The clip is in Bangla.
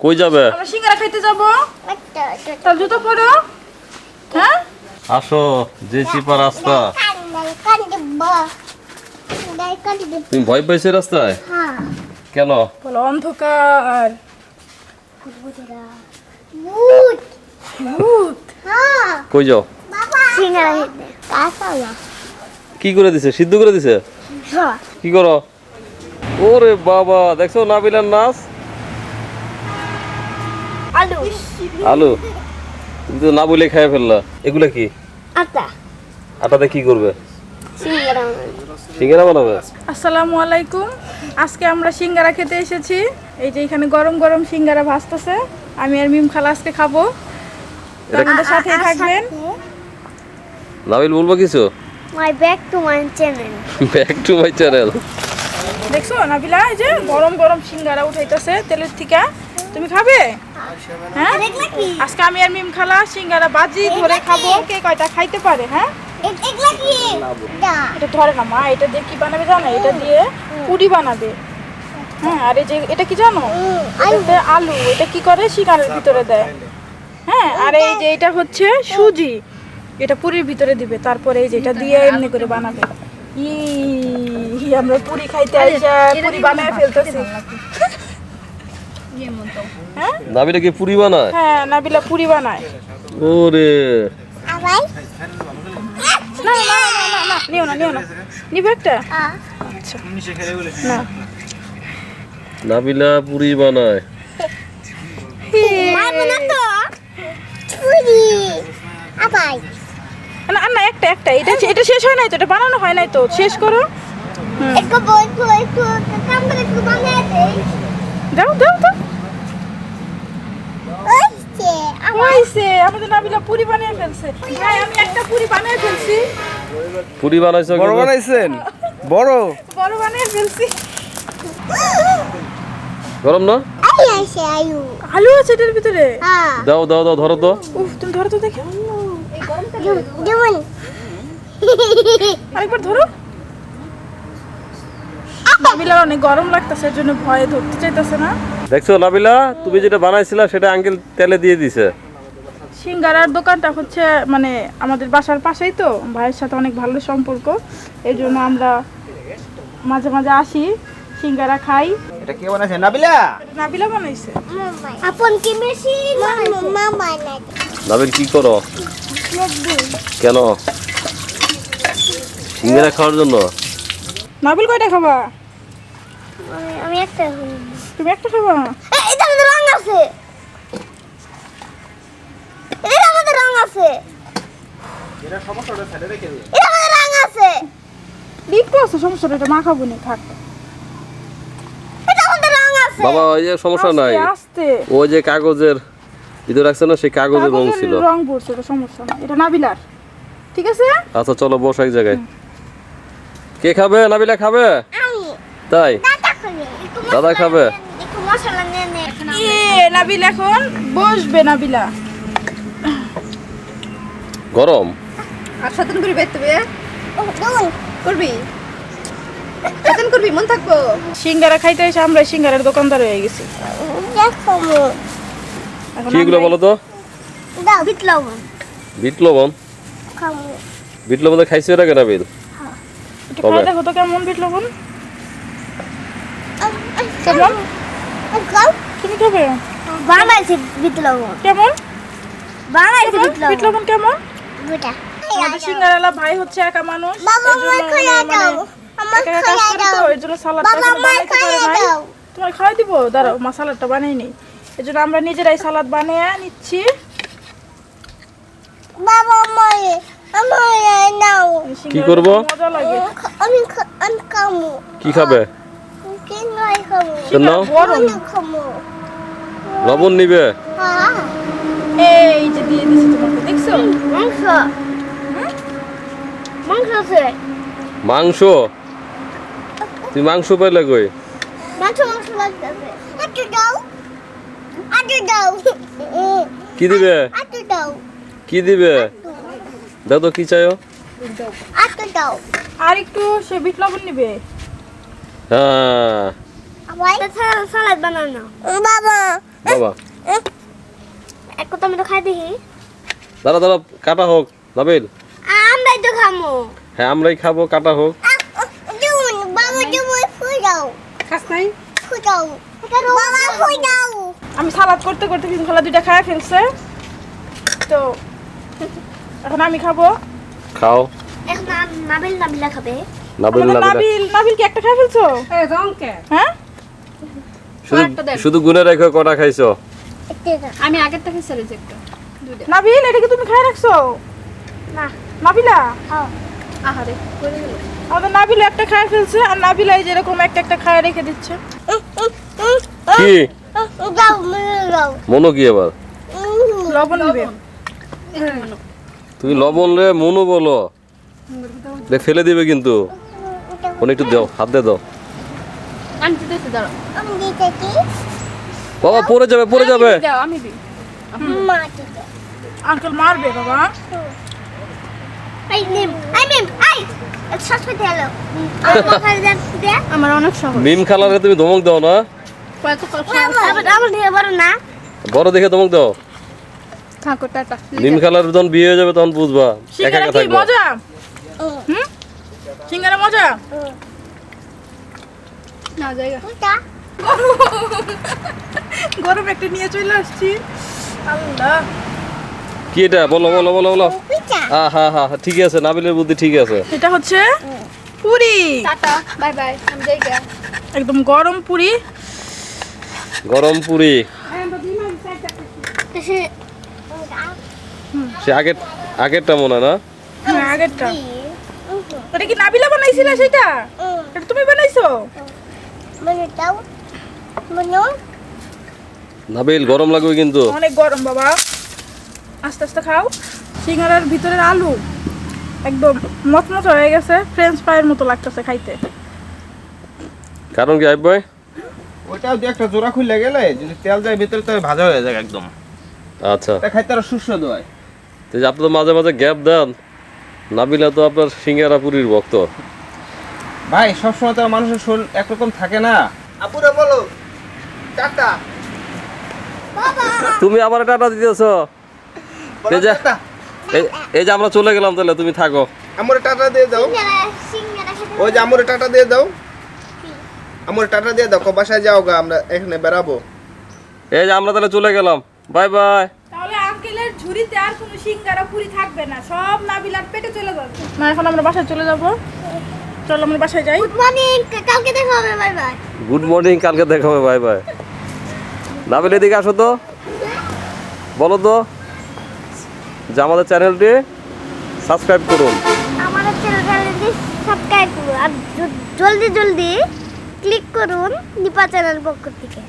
কই যাবে? আমরা সিঙ্গারা খাইতে যাব। তার জুতো পরো। হ্যাঁ আসো, যে চিপা রাস্তা। তুমি ভয় পাইছো রাস্তায়? কেন? বলো অন্ধকার। কই যাও? কি করে দিছে? সিদ্ধ করে দিছে? কি করো? ওরে বাবা, দেখছো নাবিলার নাচ? আলু কিন্তু না বলে খেয়ে ফেললা। এগুলা কি? আটাতে কি করবে? সিঙ্গারা বানাবে। আসসালামু আলাইকুম। আজকে আমরা সিঙ্গারা খেতে এসেছি। এই যে এখানে গরম গরম সিঙ্গারা ভাজতেছে। আমি আর মিম খালা আজকে খাবো। আমাদের সাথেই থাকবেন। নাবিল বলবো কিছু? Back to my channel. Back to my channel. দেখছো নাবিলা, এই যে গরম গরম সিঙ্গারা উঠাইতেছে তেলের থেকে। তুমি খাবে? হ্যাঁ, আজকে আমি আর মিম খালা সিঙ্গারা বাজি ধরে খাবো। কে কয়টা খাইতে পারে? হ্যাঁ, এটা ধরে না মা, এটা দিয়ে কি বানাবে জানো? এটা দিয়ে পুরি বানাবে। হ্যাঁ, আর এই যে এটা কি জানো? এটাতে আলু। এটা কি করে? সিঙ্গারার ভিতরে দেয়। হ্যাঁ, আর এই যে এটা হচ্ছে সুজি, এটা পুরির ভিতরে দিবে। তারপরে এই যে এটা দিয়ে এমনি করে বানাবে। আমরা পুরি খাইতে আইসা পুরি বানায় ফেলতেছি। হ্যাঁ, নাবিলা কি পুরি বানায়? হ্যাঁ, নাবিলা পুরি বানায়। ওরে না না না না না, নিও না, নিও না। নিবে একটা? আচ্ছা না, নাবিলা পুরি বানায়। না না, একটা একটা। এটা শেষ হয় নাই তো, এটা বানানো হয় নাই তো, শেষ করো। দাও দাও দাও। হইছে, আমাদের নাবিলা পুরি বানিয়ে ফেলছে। ভাই আমি একটা পুরি বানিয়ে ফেলছি। পুরি বানাইছো? বড় বানাইছেন? বড় বড় বানিয়ে ফেলছি। গরম না? আলু আছে এটার ভিতরে। দাও দাও দাও, ধরো তো। উফ, তুমি ধরো তো দেখো। আরেকবার ধরো। নাবিলার অনেক গরম লাগতেছে, এর জন্য ভয়ে ধরতে চাইতেছে না। দেখছো নাবিলা, তুমি যেটা বানাইছিলা সেটা আঙ্কেল তেলে দিয়ে দিছে। সিঙ্গারার দোকানটা হচ্ছে মানে আমাদের বাসার পাশেই তো, ভাইয়ের সাথে অনেক ভালো সম্পর্ক। এই জন্য আমরা মাঝে মাঝে আসি, সিঙ্গারা খাই। এটা কে বানাইছে? নাবিলা? নাবিলা বানাইছে। আপন কি বেশি মামা না নাবিল কি করো? কেন? সিঙ্গারা খাওয়ার জন্য? নাবিল কয়টা খাবা? আমি একটা তুমি একটা খাবা? এটা আমাদের রং আছে, এটা আমাদের রং আছে, এটা সমস্যাটা সাইডে রেখে দিও। এটা আমাদের রং আছে, একটু আছে, সমস্যা নেই, এটা মা খাবো না, থাক। এটা আমাদের রং আছে। বাবা ওই যে সমস্যা নাই, আস্তে আস্তে। ওই যে কাগজের ভিতরে রাখছে না, সেই কাগজের রং কাগজের ছিল। রং পড়ছে, এটা সমস্যা না, এটা নাবিলার। ঠিক আছে। আচ্ছা চলো বস এক জায়গায়। কে খাবে? নাবিলা খাবে? আমি তাই? দাদা খাবে, দাদা খাবে? একটু মশলা নে নে। নাবিল এখন বসবে। নাবিলা গরম? আর সাতন করবি বাইতে হবে? ও দুন করবি? সাতন করবি, মন থাকবো। সিঙ্গারা খাইতে এসে আমরা সিঙ্গারার দোকানদার হয়ে গেছি। দেখো এখন কি এগুলো বলো তো? দাও বিট লবণ বিট লবণ? খাবো। বিট লবণ খাইছো এর আগে নাবিল? একটু কবে? খাই দেখো তো কেমন বিট লবণ। কেমন? খাও তুমি খাবে? বানাইছে বিট লবণ, কেমন? বানাইছে বিট বিট লবণ লবণ কেমন? দুটা। আমাদের সিঙ্গারালা ভাই হচ্ছে একা মানুষ। বাবা এর জন্য আমায় খাইয়া উনি দাও, আমার একা একা কাজ খাইয়া করে তো, দাও, এর জন্য সালাদটা বাবা এখনো আমায় বানাইতে পারে খাইয়া নাই। দাও। তোমার খাওয়াই দিব, দাঁড়াও, মা সালাদটা বানাই নেই। এর জন্য আমরা নিজেরাই সালাদ বানিয়ে নিচ্ছি। বাবা আমায় নাও, কি করবো? মজা লাগে। আমি খাবো। কি খাবে? কি নয় খাবো, নাও, গরম। আমি খাবো। লবণ নিবে? হ্যাঁ এই যে দিয়ে দিছি তোমাকে, দেখছো? মাংস, মাংস আছে, মাংস? তুই মাংস পাইলে কই? মাংস মাংস লাগতেছে। একটু দাও, একটু দাও, কি দিবে? একটু দাও, কি দিবে? দাও তো, কি চাইও? একটু দাও। আর একটু সে বিট লবণ নিবে। হ্যাঁ আবার সালাদ বানানো বাবা বাবা এক কথা আমি তো খাই দেখি দাঁড়া দাঁড়া, কাটা হোক নাবিল। আমরাই তো খামো হ্যাঁ আমরাই খাবো, কাটা হোক। দিউন বাবা তুমি ফুই দাও খাস নাই? ফুই দাও বাবা ফুই দাও আমি সালাদ করতে করতে শৃঙ্খলা দুইটা খায় ফেলছে, তো এখন আমি খাবো। খাও। এখন নাবিলা খাবে নাবিল আমাদের নাবিল নাবিল কি একটা খায় ফেলছো? এই রং কে? হ্যাঁ শুধু গুনে রেখো কটা খাইছো। আমি আগেরটা খেয়েছি রিজেক্টটা। দুইটা। নাবিল এটা কি তুমি খায় রাখছো? না নাবিলা খাও আহারে কই গেল? আমাদের নাবিলা একটা খায় ফেলছে, আর নাবিলা এই যেরকম একটা একটা খায় রেখে দিচ্ছে। কি দাও মনে দাও মনো কি এবার? লবণ দিবে। তুমি লবণ রে মনো বলো, দেখ ফেলে দিবে কিন্তু। কোন একটু দাও, হাত দিয়ে দাও। আনতে দিতে দাঁড়াও। আমি দিতে কি বাবা পড়ে যাবে, পড়ে যাবে। দাও আমি দিই। মা দিতে আঙ্কেল মারবে বাবা। আই নিম আই সসপেতে হলো আমার খালি যাচ্ছে আমার অনেক সহজ। মিম খালারে তুমি ধমক দাও না, কত কত আবার আমার দিয়ে বড় না বড় দেখে ধমক দাও। থাকো টাটা। মিম খালার যখন বিয়ে হয়ে যাবে তখন বুঝবা একা সিঙ্গারা একা কি থাকবে। মজা? হুম সিঙ্গারা মজা? না জায়গা। ওটা গরম একটা নিয়ে চলে আসছি। আল্লাহ কি এটা বলো বলো বলো বলো। পিঠা হ্যাঁ হ্যাঁ ঠিক আছে, নাবিলের বুদ্ধি ঠিক আছে। এটা হচ্ছে পুরি, টাটা বাই বাই আমি জায়গা। একদম গরম পুরি। গরম পুরি। সে সে আগেরটা মনে হয় না? হ্যাঁ আগেরটা। এটা কি নাবিলা বানাইছিল সেটা? এটা তুমি বানাইছো? মনে দাও মনে নাবিল গরম লাগবে কিন্তু। অনেক গরম বাবা, আস্তে আস্তে খাও। সিঙ্গারার ভিতরের আলু একদম মচমচ হয়ে গেছে, ফ্রেঞ্চ ফ্রাইয়ের মতো লাগতেছে খাইতে। কারণ কি আইব ভাই? ওটাও দিয়ে একটা জোড়া খুলে গেলে যদি তেল যায় ভিতরে তো ভাজা হয়ে যায় একদম। আচ্ছা, এটা খাইতে আরো সুস্বাদু হয়। তো যে আপনি তো মাঝে মাঝে গ্যাপ দেন। নাবিলা তো আপনার সিঙ্গারা পুরির ভক্ত। ভাই সবসময় তো আর মানুষের শরীর একরকম থাকে না। আপুরা বলো টাটা। তুমি আবার টাটা দিতেছো। এই যে এই যে আমরা চলে গেলাম, তাহলে তুমি থাকো। আমরে টাটা দিয়ে দাও। সিঙ্গারা খেতে ওই যে আমরে টাটা দিয়ে দাও। আমরে টাটা দিয়ে দাও, বাসায় যাও গা, আমরা এখানে বেরাবো। এই যে আমরা তাহলে চলে গেলাম, বাই বাই। তাহলে আঙ্কেলের ঝুড়িতে আর কোনো সিঙ্গারা পুরি থাকবে না, সব নাবিলার পেটে চলে যাবে। না এখন আমরা বাসায় চলে যাব, চলো আমরা বাসায় যাই। গুড মর্নিং কালকে দেখা হবে বাই বাই গুড মর্নিং, কালকে দেখা হবে, বাই বাই। নাবিল এদিকে আসো তো, বলো তো যে আমাদের চ্যানেলটি সাবস্ক্রাইব করুন। আমাদের চ্যানেলটি সাবস্ক্রাইব করুন আর জলদি জলদি ক্লিক করুন দীপা চ্যানেল পক্ষ থেকে।